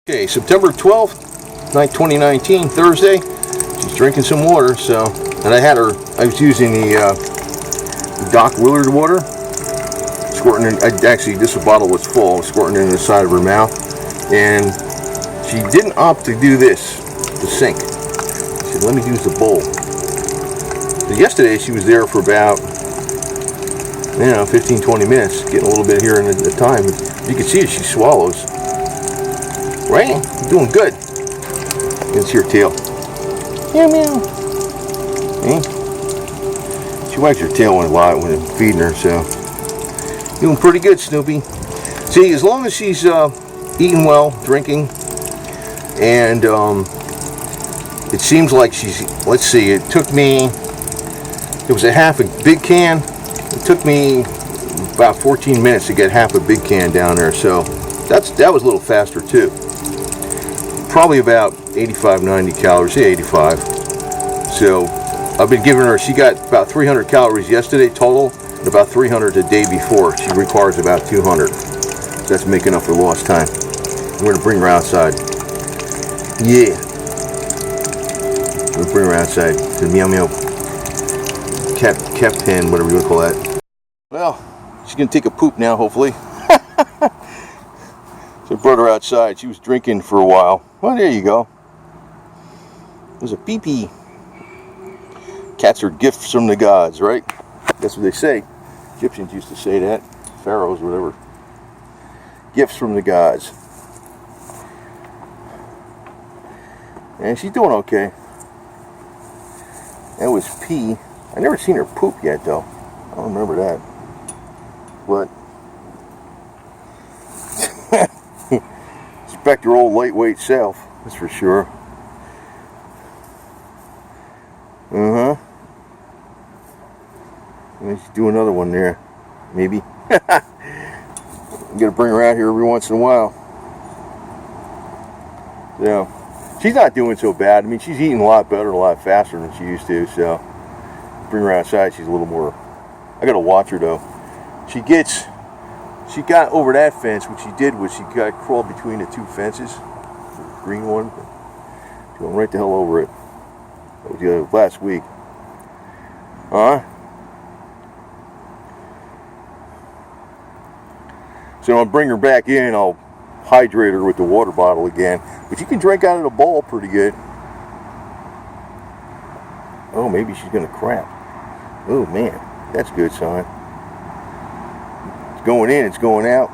Okay, September 12th, 2019, Thursday. She's drinking some water, so, and I was using the Doc Willard water, squirting in, actually this bottle was full, squirting in the side of her mouth, and she didn't opt to do this, the sink. She said, let me use the bowl. So yesterday she was there for about, 15-20 minutes, getting a little bit here in the time. You can see it, she swallows. Right? Doing good. It's your tail. Meow meow. Okay. She wags her tail a lot when I'm feeding her, so doing pretty good, Snoopy. See, as long as she's eating well, drinking, and it seems like she's, let's see, it was a half a big can. It took me about 14 minutes to get half a big can down there, so that was a little faster too. Probably about 85-90 calories, say 85. So I've been giving her, she got about 300 calories yesterday total, and about 300 the day before. She requires about 200. So that's making up for lost time. We're going to bring her outside. Yeah. We're going to bring her outside to the meow meow cat pen, whatever you want to call that. Well, she's going to take a poop now, hopefully. So I brought her outside. She was drinking for a while. Well, there you go. There's a pee-pee. Cats are gifts from the gods, right? That's what they say. Egyptians used to say that. Pharaohs, whatever. Gifts from the gods. And she's doing okay. That was pee. I never seen her poop yet, though. I don't remember that. But she's back to her old lightweight self, that's for sure. Let's do another one there, maybe. I'm gonna bring her out here every once in a while. Yeah, she's not doing so bad. I mean, she's eating a lot better, a lot faster than she used to. So, bring her outside. She's a little more. I gotta watch her though. She got over that fence. What she did was she got crawled between the two fences, the green one. She went right the hell over it. That was last week. So I'll bring her back in. I'll hydrate her with the water bottle again. But you can drink out of the bowl pretty good. Oh, maybe she's gonna crap. Oh man, that's a good sign. It's going in, it's going out.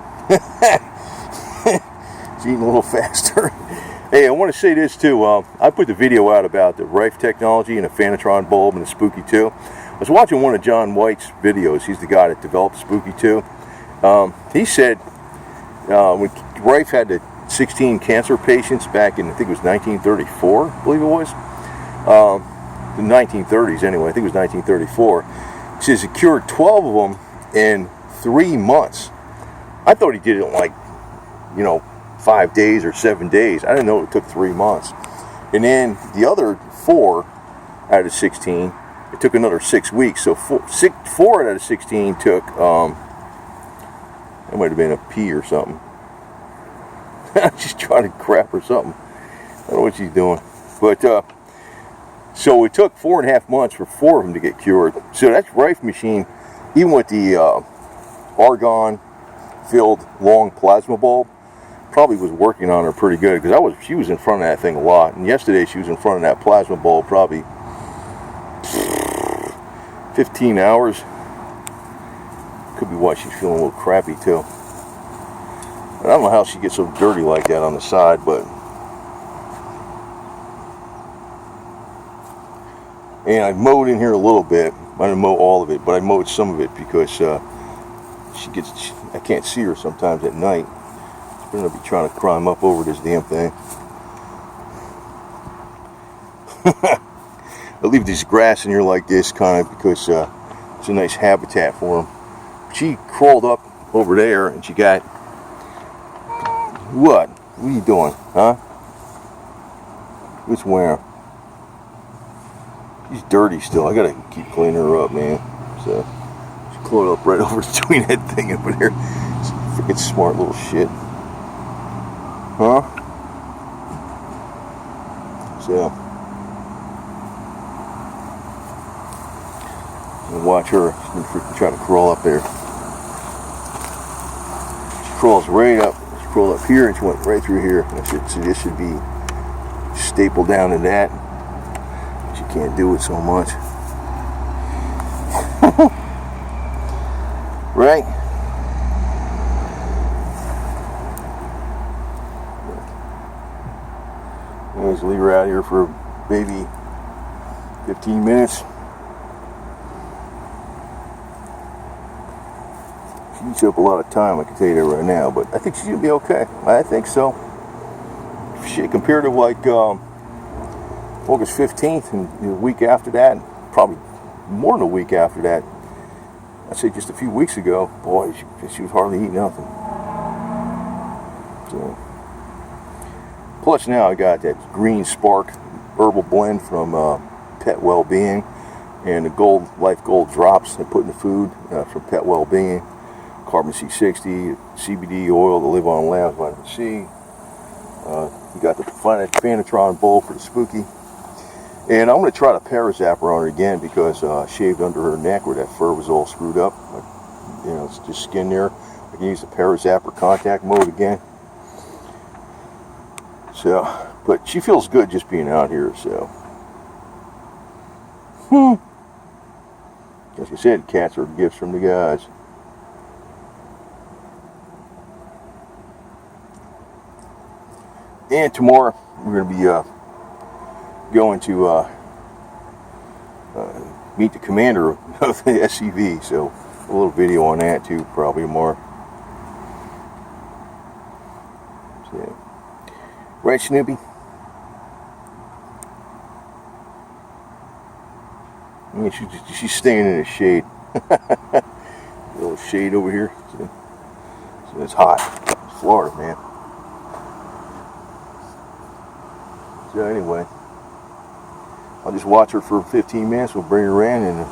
It's eating a little faster. Hey, I want to say this too. I put the video out about the Rife technology and the Fanatron bulb and the Spooky 2. I was watching one of John White's videos. He's the guy that developed Spooky 2. He said when Rife had the 16 cancer patients back in, I think it was 1934, I believe it was. The 1930s anyway, I think it was 1934. He says he cured 12 of them in 3 months. I thought he did it in like, 5 days or 7 days. I didn't know it took 3 months. And then the other 4 out of 16, it took another 6 weeks. So 4 out of 16 took, it might have been a pee or something. She's trying to crap or something. I don't know what she's doing. But, so it took 4.5 months for 4 of them to get cured. So that Rife machine, even with the argon-filled long plasma bulb, probably was working on her pretty good, because she was in front of that thing a lot. And yesterday she was in front of that plasma bulb probably 15 hours. Could be why she's feeling a little crappy too. I don't know how she gets so dirty like that on the side, but. And I mowed in here a little bit. I didn't mow all of it, but I mowed some of it because I can't see her sometimes at night. She's going to be trying to climb up over this damn thing. I leave this grass in here like this kind of because it's a nice habitat for them. She crawled up over there and she got... What? What are you doing? Huh? What's where? She's dirty still. I gotta keep cleaning her up, man. So she crawled up right over between that thing over there. Freaking smart little shit. Huh? So and watch her. She's been freaking trying to crawl up there. She crawls right up. She crawled up here and she went right through here. So this should be stapled down to that. She can't do it so much. Right? Let's leave her out here for maybe 15 minutes. She eats up a lot of time, I can tell you that right now, but I think she's gonna be okay. I think so. Compared to like August 15th and the week after that, and probably more than a week after that, I'd say just a few weeks ago, boy, she was hardly eating nothing. So, plus now I got that Green Spark herbal blend from Pet Wellbeing, and the Life Gold drops I put in the food from Pet Wellbeing. Carbon C60, CBD oil to live on labs, vitamin C. You got the Fanatron bowl for the spooky. And I'm going to try to Parazapper on her again because I shaved under her neck where that fur was all screwed up. You know, it's just skin there. I can use the Parazapper contact mode again. So, but she feels good just being out here, so. As I said, cats are gifts from the gods. And tomorrow we're going to be going to meet the commander of the SCV, so a little video on that too, probably tomorrow. So, right, Snoopy? I mean, she's staying in the shade. A little shade over here. So it's hot. It's Florida, man. So anyway, I'll just watch her for 15 minutes. We'll bring her in and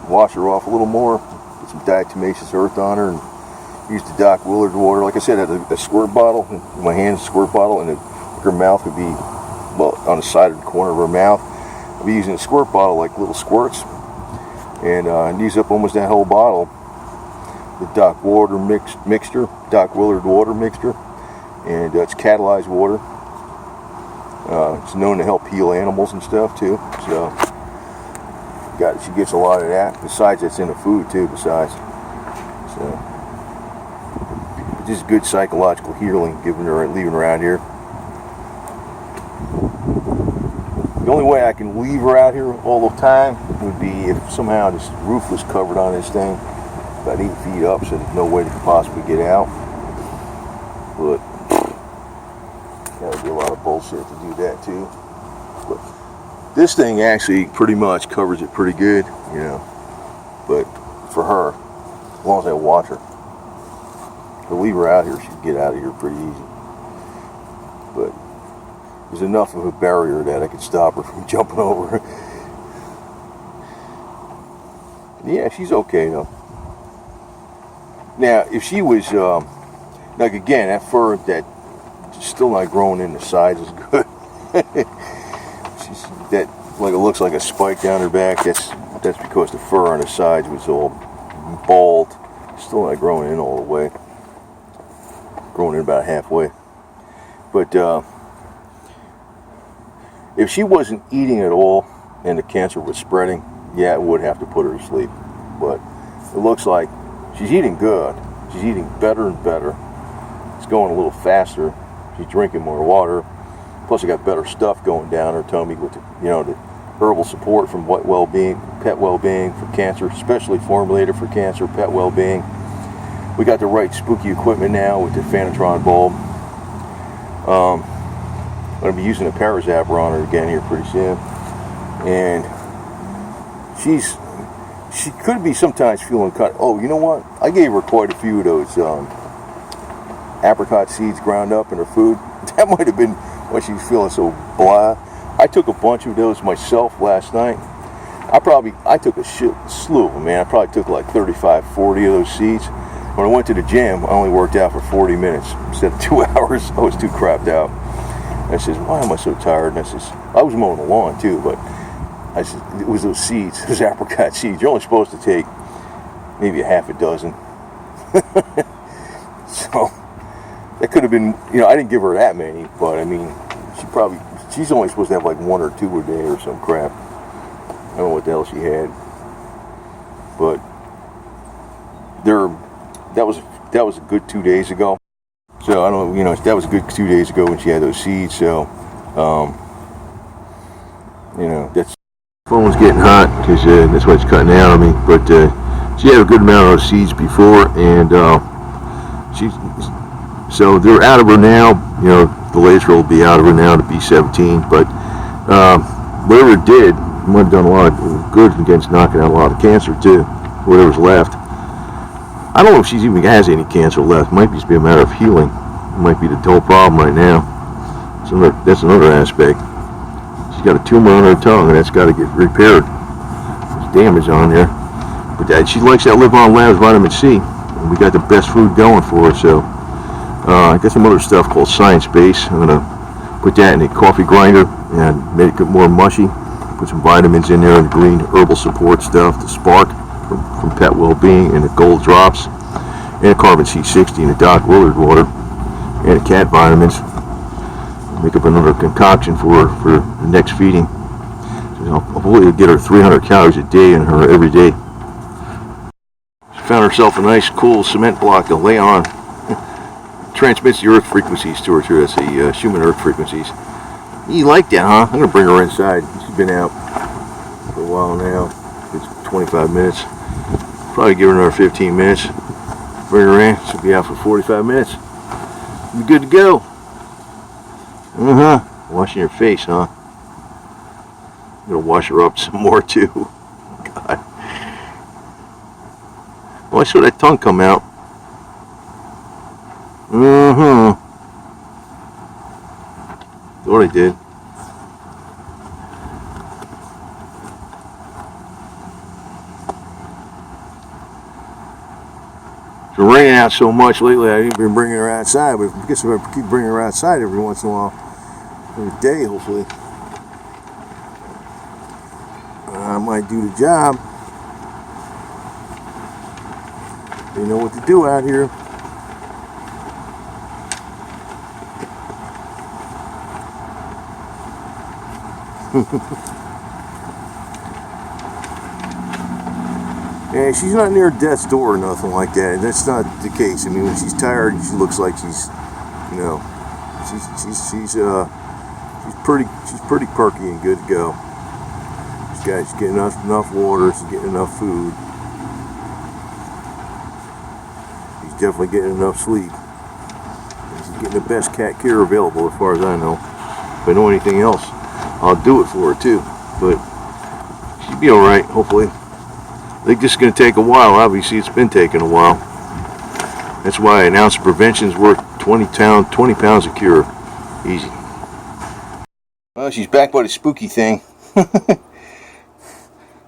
wash her off a little more. Get some diatomaceous earth on her and use the Doc Willard water. Like I said, I had a squirt bottle, in my hand's a squirt bottle, and her mouth would be, well, on the side of the corner of her mouth. I'll be using a squirt bottle, like little squirts, and use up almost that whole bottle. The Doc Willard mixture, and it's catalyzed water. It's known to help heal animals and stuff too. So, she gets a lot of that. Besides, it's in the food too. Besides, so just good psychological healing, leaving her out here. The only way I can leave her out here all the time would be if somehow this roof was covered on this thing, about 8 feet up, so there's no way they could possibly get out. But that would be a lot of bullshit to do that too. But this thing actually pretty much covers it pretty good, you know. But for her, as long as I watch her, if I leave her out here, she'd get out of here pretty easy. But there's enough of a barrier that I could stop her from jumping over. Yeah, she's okay though. Now, if she was, like again, that fur that still not growing in the sides is good. That like it looks like a spike down her back. That's because the fur on the sides was all bald. Still not growing in all the way. Growing in about halfway. But if she wasn't eating at all and the cancer was spreading, yeah, I would have to put her to sleep. But it looks like she's eating good. She's eating better and better. It's going a little faster. She's drinking more water. Plus, I got better stuff going down her tummy with the herbal support from Pet Wellbeing for cancer, specially formulated for cancer. Pet Wellbeing. We got the right spooky equipment now with the Fanatron bulb. I'm going to be using a Parazapper on her again here pretty soon, and she could be sometimes feeling kind of, oh, you know what? I gave her quite a few of those apricot seeds ground up in her food. That might have been why she was feeling so blah. I took a bunch of those myself last night. I took a slew of them, man. I probably took like 35, 40 of those seeds. When I went to the gym, I only worked out for 40 minutes instead of 2 hours. I was too crapped out. I says, why am I so tired? And I says, I was mowing the lawn too, but I said, it was those seeds, those apricot seeds. You're only supposed to take maybe a half a dozen. So that could have been, I didn't give her that many, but I mean, she's only supposed to have like 1 or 2 a day or some crap. I don't know what the hell she had, but that was a good 2 days ago. So I don't, that was a good 2 days ago when she had those seeds. So, that's phone's getting hot because that's why it's cutting out on me. But she had a good amount of those seeds before, and so they're out of her now. The latest will be out of her now to be 17. But whatever it did, it might have done a lot of good against knocking out a lot of cancer too. Whatever's left. I don't know if she even has any cancer left. It might just be a matter of healing. It might be the whole problem right now. That's another aspect. She's got a tumor on her tongue, and that's got to get repaired. There's damage on there. But she likes that Live On Labs vitamin C. And we got the best food going for her. So I got some other stuff called Science Base. I'm going to put that in a coffee grinder and make it more mushy. Put some vitamins in there and green herbal support stuff, the Spark from Pet Wellbeing, and the Gold Drops, and a Carbon C60 and the Doc Willard water, and the cat vitamins. Make up another concoction for the next feeding. So I'll hopefully get her 300 calories a day in her every day. She found herself a nice cool cement block to lay on. Transmits the earth frequencies to her too. That's the human earth frequencies. You like that, huh? I'm going to bring her inside. She's been out for a while now. It's 25 minutes. Probably give her another 15 minutes. Bring her in. She'll be out for 45 minutes. Be good to go. Washing your face, huh? I'm going to wash her up some more too. God. Oh, I saw that tongue come out. Thought I did. It's been raining out so much lately, I ain't been bringing her outside, but I guess if I keep bringing her outside every once in a while, every day hopefully, I might do the job. They know what to do out here. Yeah, she's not near death's door or nothing like that. That's not the case. I mean, when she's tired, she looks like she's pretty perky and good to go. She's getting enough water. She's getting enough food. She's definitely getting enough sleep. And she's getting the best cat care available, as far as I know. If I know anything else, I'll do it for her too. But she'll be all right, hopefully. I think this is going to take a while. Obviously, it's been taking a while. That's why an ounce of prevention is worth 20 pounds of cure. Easy. Well, she's back by the spooky thing.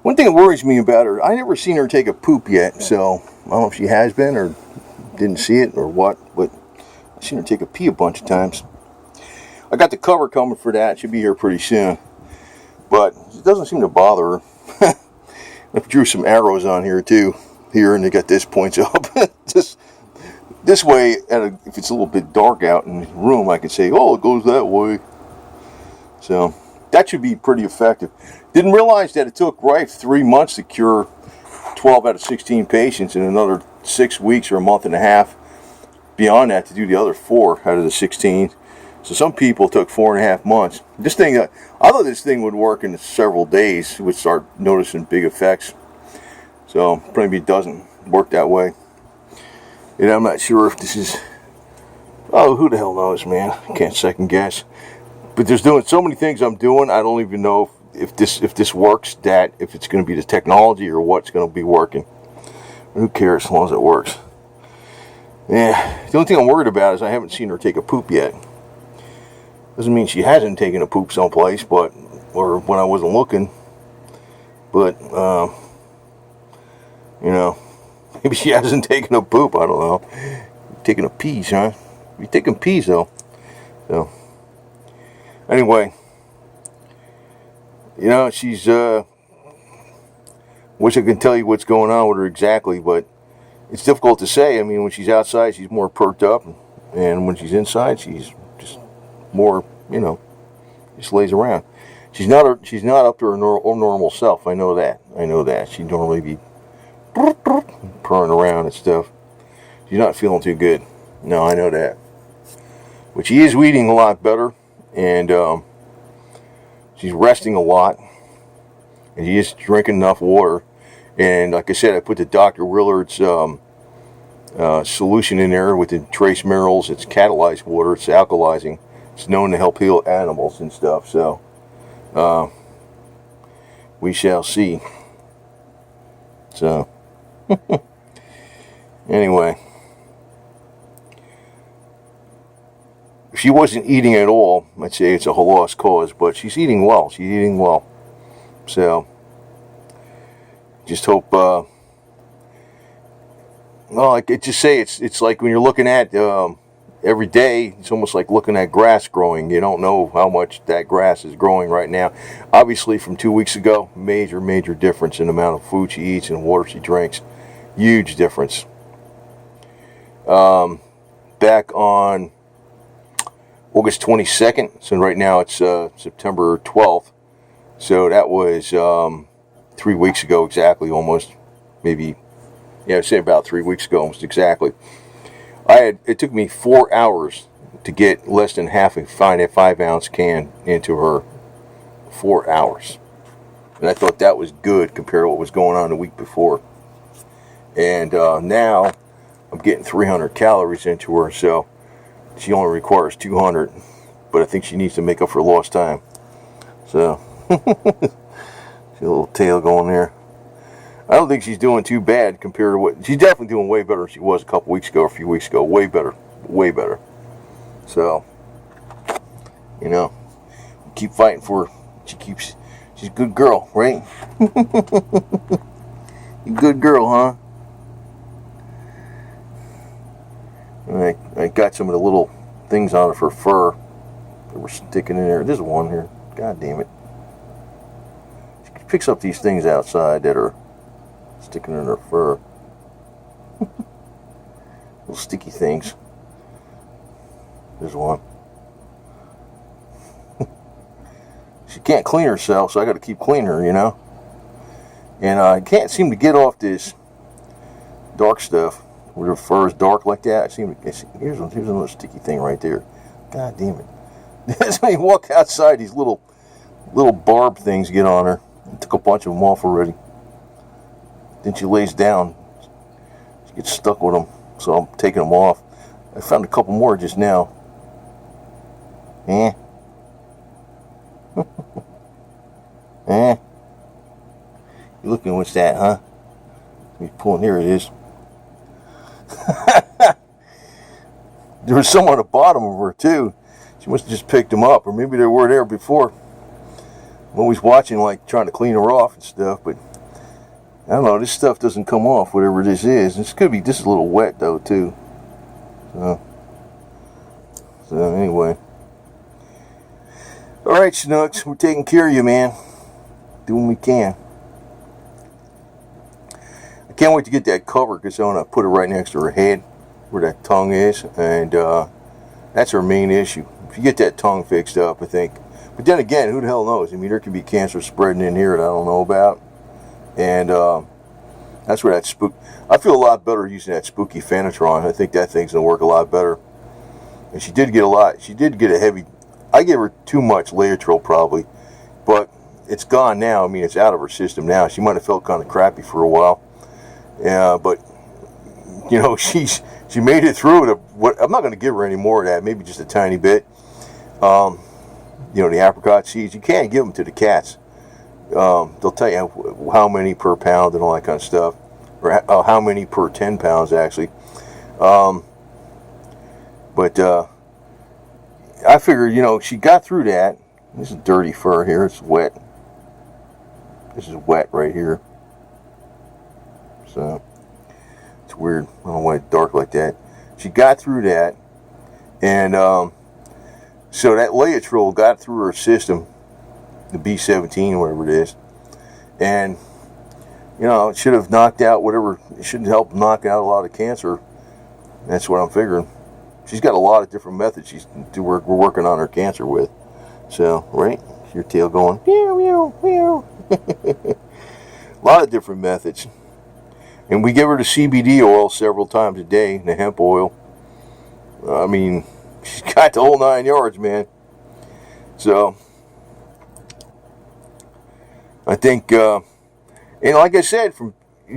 One thing that worries me about her, I never seen her take a poop yet, so I don't know if she has been or didn't see it or what, but I've seen her take a pee a bunch of times. I got the cover coming for that. She'll be here pretty soon. But it doesn't seem to bother her. I drew some arrows on here too. Here, and they got this points up. Just this way, if it's a little bit dark out in the room, I can say, oh, it goes that way. So that should be pretty effective. Didn't realize that it took 3 months to cure 12 out of 16 patients, and another 6 weeks or a month and a half beyond that to do the other 4 out of the 16. So some people took 4.5 months. This thing, I thought this thing would work in several days. Would start noticing big effects. So maybe it doesn't work that way. And I'm not sure if this is. Oh, who the hell knows, man? I can't second guess. But there's doing so many things I'm doing. I don't even know if this works. If it's going to be the technology or what's going to be working. Who cares as long as it works? Yeah. The only thing I'm worried about is I haven't seen her take a poop yet. Doesn't mean she hasn't taken a poop someplace, or when I wasn't looking. But, maybe she hasn't taken a poop. I don't know. Taking a piece, huh? You're taking peas, though. So, Anyway, you know, she's, wish I could tell you what's going on with her exactly, but it's difficult to say. I mean, when she's outside, she's more perked up, and when she's inside, she's just more, you know, just lays around. She's not up to her normal self. I know that. She'd normally be purring around and stuff. She's not feeling too good. No, I know that. But she is eating a lot better, and she's resting a lot, and she is drinking enough water. And like I said, I put the Dr. Willard's solution in there with the trace minerals. It's catalyzed water. It's alkalizing. It's known to help heal animals and stuff. So we shall see. So anyway, if she wasn't eating at all, I'd say it's a lost cause. But she's eating well. So just hope. Well, I could just say it's like when you're looking at every day, it's almost like looking at grass growing. You don't know how much that grass is growing right now. Obviously, from 2 weeks ago, major difference in the amount of food she eats and water she drinks. Huge difference. Back on August 22nd, so right now it's September 12th. So that was 3 weeks ago exactly, almost, maybe. Yeah, I'd say about 3 weeks ago, almost exactly. It took me 4 hours to get less than half a 5-ounce can into her. 4 hours. And I thought that was good compared to what was going on the week before. And now I'm getting 300 calories into her, so she only requires 200. But I think she needs to make up for lost time. So, see a little tail going there. I don't think she's doing too bad compared to what... She's definitely doing way better than she was a couple weeks ago or a few weeks ago. Way better. So, you know, keep fighting for her. She's a good girl, right? You good girl, huh? And I got some of the little things out of her fur that were sticking in there. There's one here. God damn it. She picks up these things outside that are sticking in her fur. Little sticky things. There's one. She can't clean herself, so I got to keep cleaning her, you know. And I can't seem to get off this dark stuff where her fur is dark like that. Here's another sticky thing right there. God damn it! As I walk outside, these little barb things get on her. I took a bunch of them off already. Then she lays down. She gets stuck with them, so I'm taking them off. I found a couple more just now. You looking, what's that, huh? He's pulling, here it is. There was some on the bottom of her too. She must have just picked them up, or maybe they were there before. I'm always watching, like trying to clean her off and stuff, but I don't know, this stuff doesn't come off, whatever this is. This is a little wet though too. So anyway. Alright, Snooks, we're taking care of you, man. Doing what we can. I can't wait to get that cover because I want to put it right next to her head where that tongue is, and that's her main issue. If you get that tongue fixed up, I think. But then again, who the hell knows? I mean, there could be cancer spreading in here that I don't know about. And that's where that I feel a lot better using that spooky Fanatron. I think that thing's going to work a lot better. And she did get a heavy... I gave her too much Laetrile probably. But it's gone now. I mean, it's out of her system now. She might have felt kind of crappy for a while. Yeah, but, you know, she made it through. I'm not going to give her any more of that. Maybe just a tiny bit. You know, the apricot seeds. You can't give them to the cats. They'll tell you how many per pound and all that kind of stuff, or how many per 10 pounds actually. But I figured, you know, she got through that. This is dirty fur here. It's wet. This is wet right here. So it's weird. I don't know why it's dark like that. She got through that, and So that Laetrile got through her system, the B17, whatever it is, and it should have knocked out whatever. It should help knock out a lot of cancer. That's what I'm figuring. She's got a lot of different methods we're working on her cancer with. So, right? Your tail going, meow, meow, meow. A lot of different methods. And we give her the CBD oil several times a day, the hemp oil. I mean, she's got the whole 9 yards, man. So, I think, and like I said,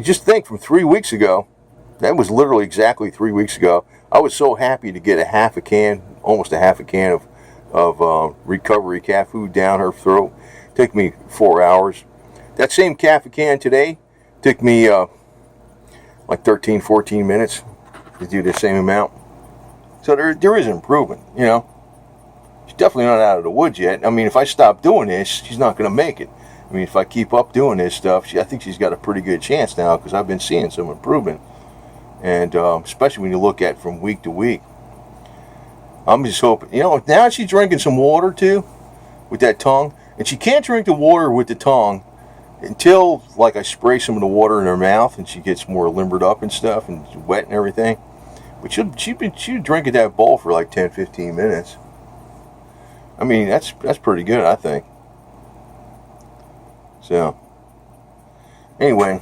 just think from 3 weeks ago, that was literally exactly 3 weeks ago, I was so happy to get almost a half a can of recovery cat food down her throat. It took me 4 hours. That same half a can today took me like 13, 14 minutes to do the same amount. So there is improvement, She's definitely not out of the woods yet. I mean, if I stop doing this, she's not going to make it. I mean, if I keep up doing this stuff, I think she's got a pretty good chance now because I've been seeing some improvement. And especially when you look at from week to week. I'm just hoping, now she's drinking some water too with that tongue. And she can't drink the water with the tongue until, like, I spray some of the water in her mouth and she gets more limbered up and stuff and wet and everything. But she'd drink at that bowl for like 10, 15 minutes. I mean, that's pretty good, I think. So, anyway,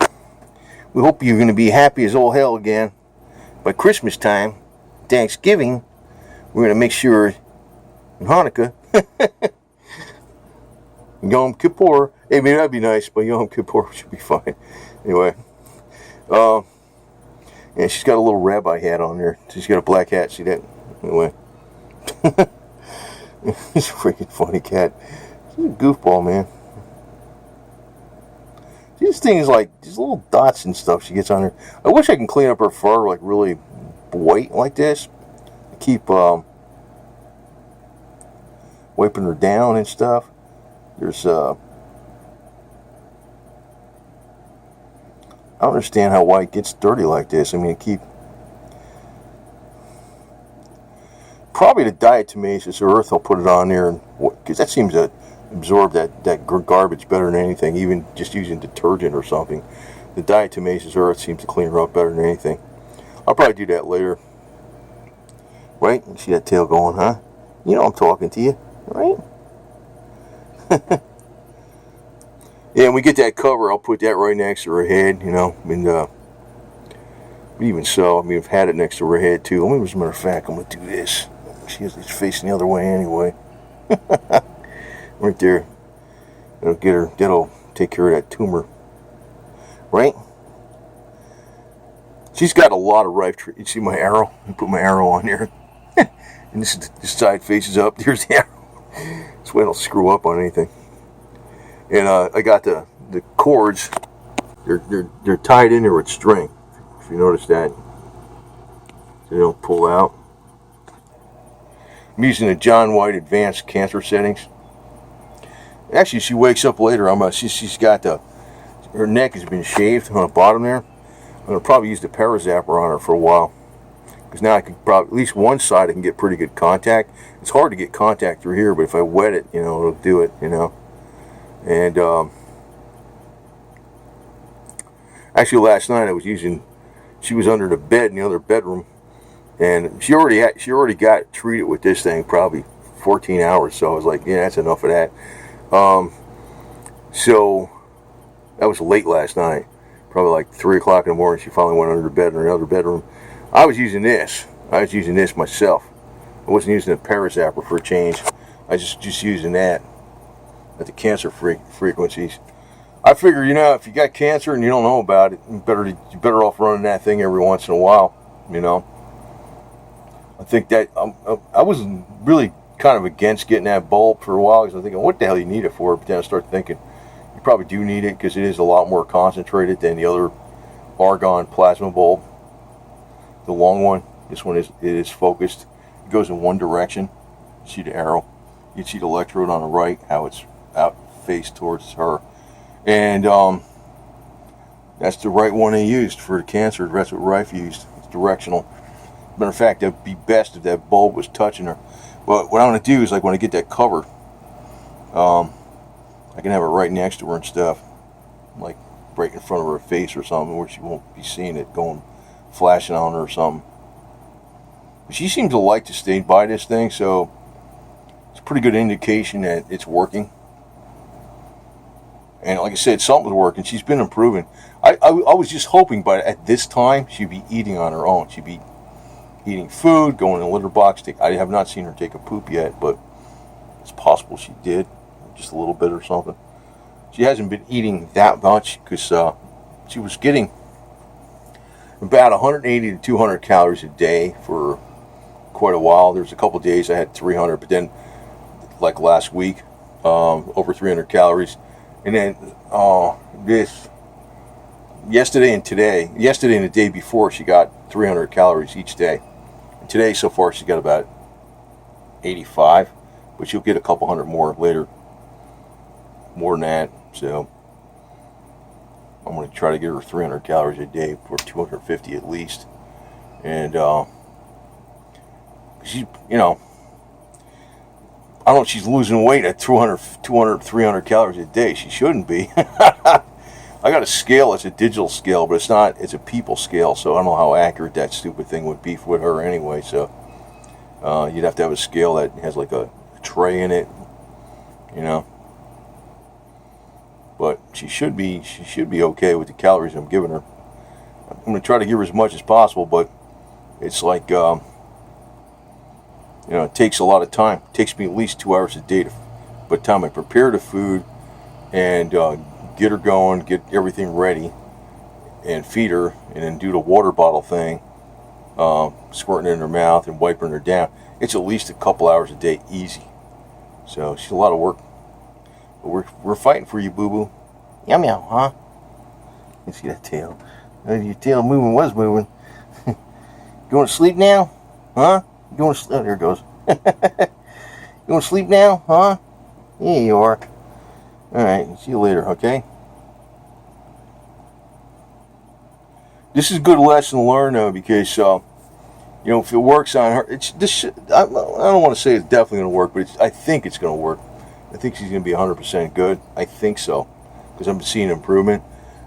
we hope you're going to be happy as all hell again. By Christmas time, Thanksgiving, we're going to make sure, and Hanukkah, Yom Kippur, hey, maybe that'd be nice, but Yom Kippur should be fine. Anyway, yeah, she's got a little rabbi hat on there. She's got a black hat, see that? Anyway. He's a freaking funny cat. She's a goofball, man. These things like these little dots and stuff she gets on her. I wish I can clean up her fur like really white like this. Keep wiping her down and stuff. There's I don't understand how white gets dirty like this. I mean, probably the diatomaceous earth. I'll put it on there, and because that seems to absorb that garbage better than anything. Even just using detergent or something, the diatomaceous earth seems to clean her up better than anything. I'll probably do that later. Right? You see that tail going, huh? I'm talking to you, right? Yeah, when we get that cover, I'll put that right next to her head, and even so, I mean, I've had it next to her head too. As a matter of fact, I'm going to do this. It's facing the other way anyway. Right there. That'll take care of that tumor. Right? She's got a lot of ripe trees. You see my arrow? I put my arrow on here. And this side faces up. There's the arrow. This way it'll screw up on anything. And I got the cords. They're tied in there with string. If you notice that. So they don't pull out. I'm using the John White Advanced Cancer Settings. Actually, she wakes up later. She's got her neck has been shaved on the bottom there. I'm going to probably use the Parazapper on her for a while. Because now I can probably, at least one side I can get pretty good contact. It's hard to get contact through here, but if I wet it, it'll do it, And actually last night she was under the bed in the other bedroom. And she already got treated with this thing probably 14 hours. So I was like, yeah, that's enough of that. So that was late last night. Probably like 3 o'clock in the morning. She finally went under the bed in another bedroom. I was using this myself. I wasn't using the Parazapper for a change. I just using that at the cancer frequencies. I figure, if you got cancer and you don't know about it, you're better off running that thing every once in a while. I think that I was really kind of against getting that bulb for a while because I was thinking, what the hell you need it for? But then I started thinking, you probably do need it because it is a lot more concentrated than the other argon plasma bulb. The long one. This one is focused. It goes in one direction. You see the arrow. You see the electrode on the right, how it's out face towards her. And that's the right one they used for the cancer. That's what Rife used. It's directional. Matter of fact, it would be best if that bulb was touching her. But what I'm going to do is, like, when I get that cover, I can have it right next to her and stuff, like right in front of her face or something, where she won't be seeing it going flashing on her or something. But she seems to like to stay by this thing, so it's a pretty good indication that it's working. And like I said, something's working. She's been improving. I was just hoping, but at this time, she'd be eating on her own. She'd be eating food, going in a litter box. I have not seen her take a poop yet, but it's possible she did, just a little bit or something. She hasn't been eating that much because she was getting about 180 to 200 calories a day for quite a while. There's a couple of days I had 300, but then, like last week, over 300 calories. And then yesterday and the day before, she got 300 calories each day. And today, so far, she's got about 85, but she'll get a couple hundred more later, more than that. So I'm going to try to get her 300 calories a day, or 250 at least. And she, I don't know if she's losing weight at 200, 300 calories a day. She shouldn't be. I got a scale. It's a digital scale, but it's a people scale, so I don't know how accurate that stupid thing would be with her anyway. So you'd have to have a scale that has like a tray in it, But she should be okay with the calories I'm giving her. I'm going to try to give her as much as possible, but it's like, it takes a lot of time. It takes me at least 2 hours a day by the time I prepare the food and get her going, get everything ready, and feed her, and then do the water bottle thing, squirting it in her mouth and wiping her down. It's at least a couple hours a day, easy. So she's a lot of work. But we're fighting for you, boo-boo. Meow meow, huh? You see that tail? Your tail was moving. You want to sleep now? Huh? You want to sleep? Oh, there it goes. You want to sleep now? Huh? Yeah, you are. Alright, see you later, okay? This is a good lesson to learn, though, because, if it works on her, I don't want to say it's definitely going to work, but I think it's going to work. I think she's going to be 100% good. I think so, because I'm seeing improvement.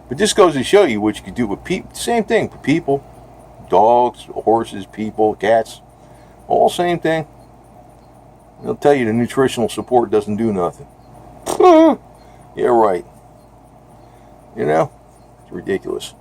But this goes to show you what you can do with people. Same thing for people, dogs, horses, people, cats, all same thing. They'll tell you the nutritional support doesn't do nothing. Yeah, right. It's ridiculous.